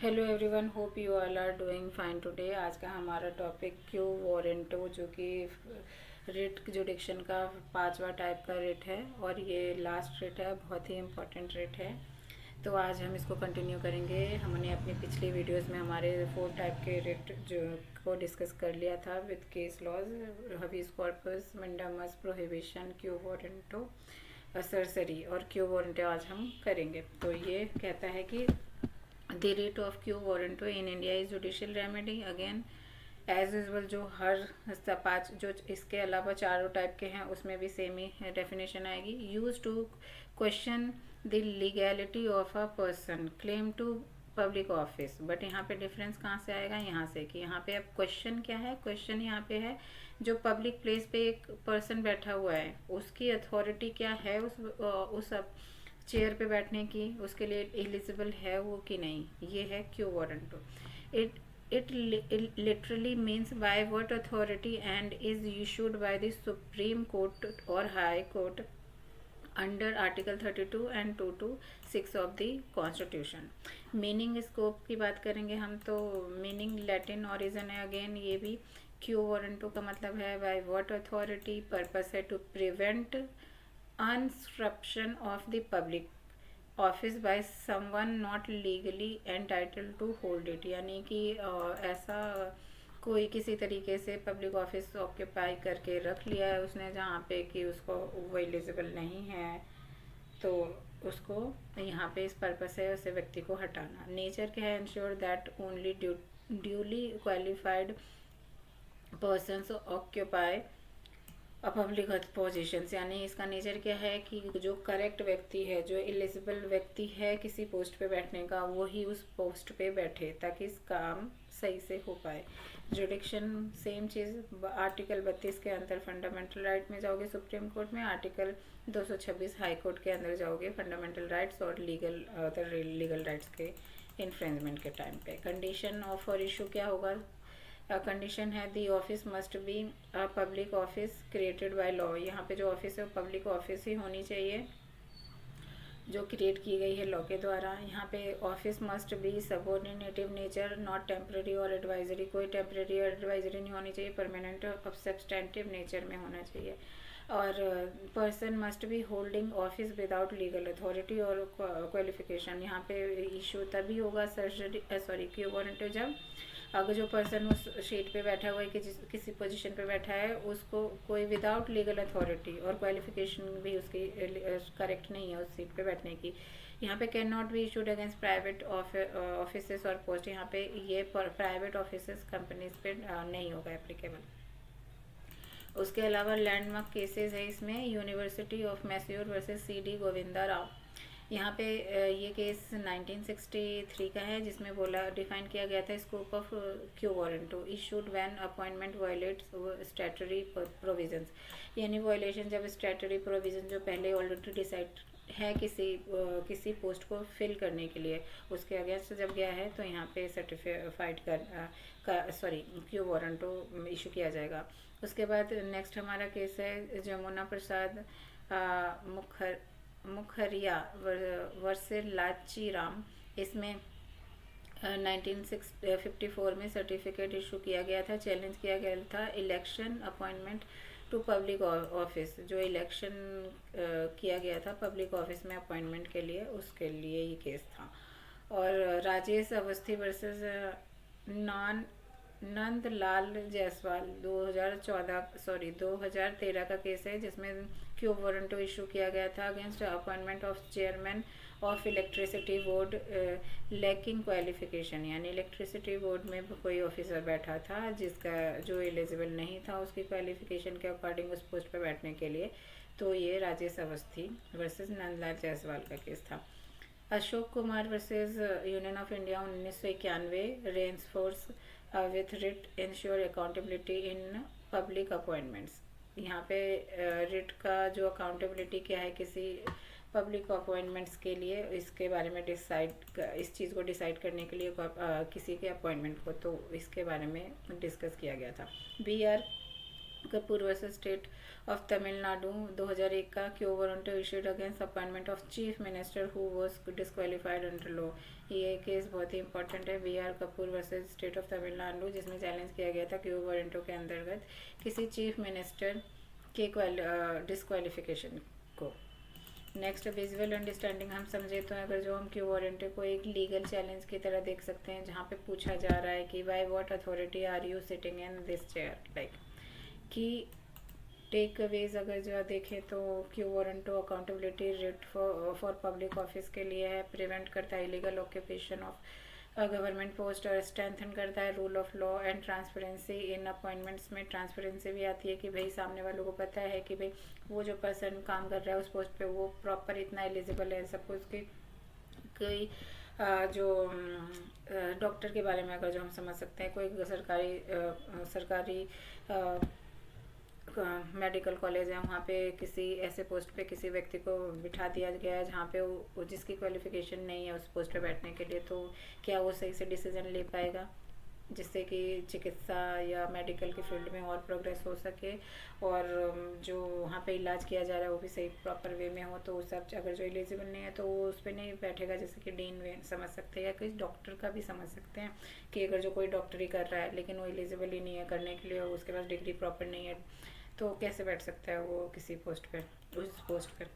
Hello everyone, hope you all are doing fine today. आज का हमारा टॉपिक क्यू वारंटो, जो कि रिट जुडिक्शन का पांचवा टाइप का रिट है और ये लास्ट रिट है, बहुत ही इम्पोर्टेंट रिट है। तो आज हम इसको कंटिन्यू करेंगे। हमने अपनी पिछली वीडियोस में हमारे 4 टाइप के रिट जो को डिस्कस कर लिया था with case laws, habeas corpus, mandamus, prohibition, quo warranto, certiorari और क्यू वारंटो आज हम करेंगे। तो ये कहता है कि the writ of quo warranto in India is judicial remedy. Again as usual, जो हर पाँच जो इसके अलावा चारों टाइप के हैं उसमें भी सेम ही डेफिनेशन आएगी। Use to question the legality of a person claim to public office. But यहाँ पे डिफरेंस कहाँ से आएगा, यहाँ से कि यहाँ पे अब क्वेश्चन क्या है। क्वेश्चन यहाँ पे है जो पब्लिक प्लेस पे एक पर्सन बैठा हुआ है उसकी अथॉरिटी क्या है उस चेयर पे बैठने की, उसके लिए एलिजिबल है वो कि नहीं। ये है quo warranto. It it literally means by what authority and is issued by the Supreme Court और High Court under article 32 and 226 of the constitution. Meaning scope की बात करेंगे हम, तो मीनिंग लैटिन ओरिजिन है। अगेन ये भी क्यू वारंटो का मतलब है बाय व्हाट अथॉरिटी, पर्पस है to prevent unscription of the public office by someone not legally entitled to hold it। यानी कि ऐसा कोई किसी तरीके से पब्लिक ऑफिस ऑक्यूपाई करके रख लिया है उसने जहाँ पे कि उसको वो एलिजिबल नहीं है, तो उसको यहाँ पे इस पर्पस है उसे व्यक्ति को हटाना। नेचर क्या है, ensure that only duly qualified persons occupy public position. यानी इसका नेचर क्या है कि जो करेक्ट व्यक्ति है, जो एलिजिबल व्यक्ति है किसी पोस्ट पे बैठने का, वो ही उस पोस्ट पे बैठे ताकि इस काम सही से हो पाए। जुडिक्शन सेम चीज़। आर्टिकल 32 के अंदर फंडामेंटल राइट में जाओगे सुप्रीम कोर्ट में, आर्टिकल 226 हाई कोर्ट के अंदर जाओगे फंडामेंटल राइट्स और लीगल अदर लीगल राइट्स के इन्फ्रिंजमेंट के टाइम पे। कंडीशन ऑफ और इशू क्या होगा, कंडीशन है the office must be a public office created by law. यहाँ पे जो ऑफिस है वो पब्लिक ऑफिस ही होनी चाहिए जो क्रिएट की गई है लॉ के द्वारा। यहाँ पे office must be subordinative nature, not temporary और एडवाइजरी। कोई टेम्प्रेरी और एडवाइजरी नहीं होनी चाहिए, परमानेंट और सब्सटेंटिव नेचर में होना चाहिए। और person must be holding office without legal authority और क्वालिफिकेशन। यहाँ पे इशू तभी होगा क्यू वारंट, जब अगर जो पर्सन उस सीट पे बैठा हुआ है कि किसी पोजीशन पे बैठा है उसको कोई विदाउट लीगल अथॉरिटी और क्वालिफिकेशन भी उसकी करेक्ट नहीं है उस सीट पे बैठने की। यहाँ पे can not be issued against private offices और पोस्ट। यहाँ पे ये प्राइवेट ऑफिसेस कंपनीज पे नहीं होगा एप्लीकेबल। उसके अलावा लैंडमार्क केसेस है इसमें, university of Mysore versus CD Govinda Rao. यहाँ पे ये केस 1963 का है जिसमें बोला डिफाइन किया गया था scope of quo warranto issued when appointment violets statutory provisions. यानी वायलेशन जब स्टैट्यूटरी प्रोविजन जो पहले ऑलरेडी डिसाइड है किसी पोस्ट को फिल करने के लिए, उसके अगेंस्ट जब गया है तो यहाँ पे सर्टिफाइड क्यू वारंटो इशू किया जाएगा। उसके बाद नेक्स्ट हमारा केस है जमुना प्रसाद मुखरिया वर्सेस लाची राम। इसमें 1954 में सर्टिफिकेट इशू किया गया था, चैलेंज किया गया था election appointment to public office. जो इलेक्शन किया गया था पब्लिक ऑफिस में अपॉइंटमेंट के लिए, उसके लिए ये केस था। और राजेश अवस्थी वर्सेस नॉन नंदलाल जायसवाल 2013 का केस है जिसमें क्यू वारंटो इशू किया गया था against appointment of chairman of electricity board lacking qualification. यानी इलेक्ट्रिसिटी बोर्ड में कोई ऑफिसर बैठा था जिसका जो एलिजिबल नहीं था उसकी क्वालिफिकेशन के अकॉर्डिंग उस पोस्ट पर बैठने के लिए। तो ये राजेश अवस्थी वर्सेस नंदलाल जायसवाल का केस था। Ashok Kumar versus Union of India 1991 reinforces with writ ensure accountability in public appointments. यहाँ पे रिट का जो अकाउंटेबिलिटी क्या है किसी पब्लिक अपॉइंटमेंट्स के लिए, इसके बारे में इस चीज़ को डिसाइड करने के लिए किसी के अपॉइंटमेंट को, तो इसके बारे में डिस्कस किया गया था। BR Kapoor versus state of Tamil Nadu 2001 का quo warranto issued against appointment of chief minister who was disqualified under law. ये केस बहुत ही इंपॉर्टेंट है, B R Kapoor versus state of Tamil Nadu, जिसमें चैलेंज किया गया था क्यू वारंटो के अंतर्गत किसी चीफ मिनिस्टर के डिस्क्वालिफिकेशन को। नेक्स्ट, विजुअल अंडरस्टैंडिंग हम समझे तो अगर जो हम क्यू वारंटी को एक लीगल चैलेंज की तरह देख सकते हैं, जहाँ पे पूछा जा रहा है कि by what authority are you sitting in this chair, like कि टेक अवेज अगर जो देखें तो quo warranto accountability writ for public office के लिए है, प्रिवेंट करता है illegal occupation of government post और स्ट्रेंथन करता है rule of law and transparency in appointments में ट्रांसपेरेंसी भी आती है कि भाई सामने वालों को पता है कि भाई वो जो पर्सन काम कर रहा है उस पोस्ट पे वो प्रॉपर इतना एलिजिबल है। सपोज कि कोई जो डॉक्टर के बारे में अगर जो हम समझ सकते हैं, कोई सरकारी मेडिकल कॉलेज है, वहाँ पे किसी ऐसे पोस्ट पे किसी व्यक्ति को बिठा दिया गया है जहाँ पे वो जिसकी क्वालिफिकेशन नहीं है उस पोस्ट पे बैठने के लिए, तो क्या वो सही से डिसीजन ले पाएगा जिससे कि चिकित्सा या मेडिकल की फील्ड में और प्रोग्रेस हो सके और जो वहाँ पे इलाज किया जा रहा है वो भी सही प्रॉपर वे में हो। तो उस सब अगर जो एलिजिबल नहीं है तो वो उस पर नहीं बैठेगा, जैसे कि डीन वे समझ सकते हैं या किसी डॉक्टर का भी समझ सकते हैं कि अगर जो कोई डॉक्टरी कर रहा है लेकिन वो एलिजिबल ही नहीं है करने के लिए, उसके पास डिग्री प्रॉपर नहीं है, तो कैसे बैठ सकता है वो किसी पोस्ट पर, उस पोस्ट पर।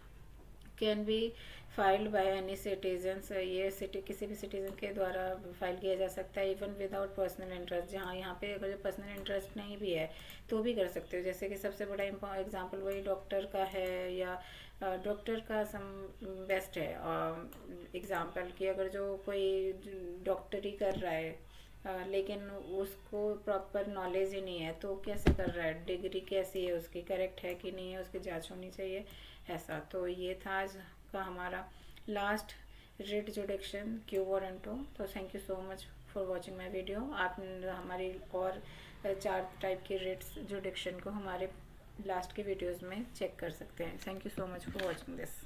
Can be filed by any citizens, ये किसी भी सिटीजन के द्वारा फाइल किया जा सकता है, इवन विदाउट पर्सनल इंटरेस्ट। जहाँ यहाँ पे अगर जो पर्सनल इंटरेस्ट नहीं भी है तो भी कर सकते हो, जैसे कि सबसे बड़ा एग्जांपल वही डॉक्टर का है या डॉक्टर का सम बेस्ट है एग्जांपल कि अगर जो कोई डॉक्टरी कर रहा है लेकिन उसको प्रॉपर नॉलेज ही नहीं है तो कैसे कर रहा है, डिग्री कैसी है उसकी, करेक्ट है कि नहीं है, उसकी जांच होनी चाहिए ऐसा। तो ये था आज का हमारा last writ jurisdiction quo warranto. तो thank you so much for watching my video. आप हमारी और 4 टाइप के रिट्स जुडिक्शन को हमारे लास्ट के वीडियोज़ में चेक कर सकते हैं। Thank you so much for watching this.